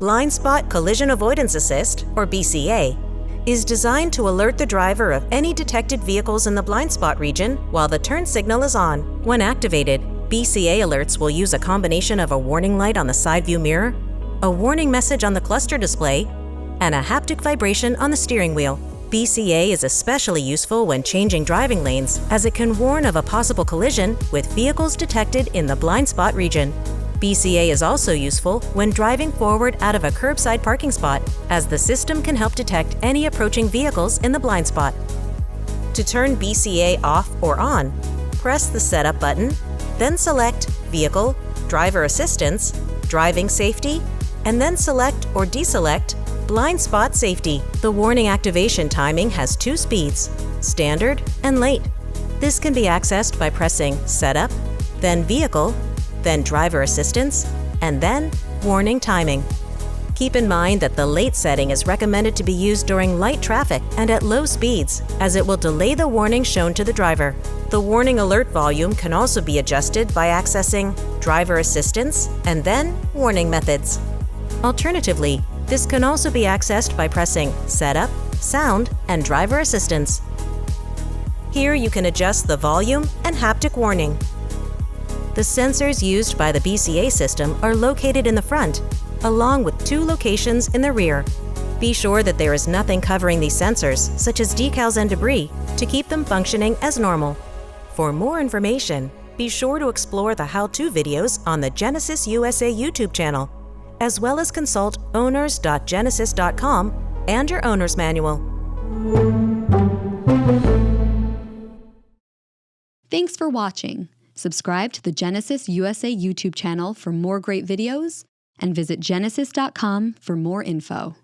Blind Spot Collision Avoidance Assist, or BCA, is designed to alert the driver of any detected vehicles in the blind spot region while the turn signal is on. When activated, BCA alerts will use a combination of a warning light on the side view mirror, a warning message on the cluster display, and a haptic vibration on the steering wheel. BCA is especially useful when changing driving lanes, as it can warn of a possible collision with vehicles detected in the blind spot region. BCA is also useful when driving forward out of a curbside parking spot, as the system can help detect any approaching vehicles in the blind spot. To turn BCA off or on, press the Setup button, then select Vehicle, Driver Assistance, Driving Safety, and then select or deselect Blind Spot Safety. The warning activation timing has 2 speeds, Standard and Late. This can be accessed by pressing Setup, then Vehicle, then Driver Assistance, and then Warning Timing. Keep in mind that the Late setting is recommended to be used during light traffic and at low speeds, as it will delay the warning shown to the driver. The warning alert volume can also be adjusted by accessing Driver Assistance and then Warning Methods. Alternatively, this can also be accessed by pressing Setup, Sound, and Driver Assistance. Here you can adjust the volume and haptic warning. The sensors used by the BCA system are located in the front, along with 2 locations in the rear. Be sure that there is nothing covering these sensors, such as decals and debris, to keep them functioning as normal. For more information, be sure to explore the how-to videos on the Genesis USA YouTube channel, as well as consult owners.genesis.com and your owner's manual. Thanks for watching. Subscribe to the Genesis USA YouTube channel for more great videos, and visit genesis.com for more info.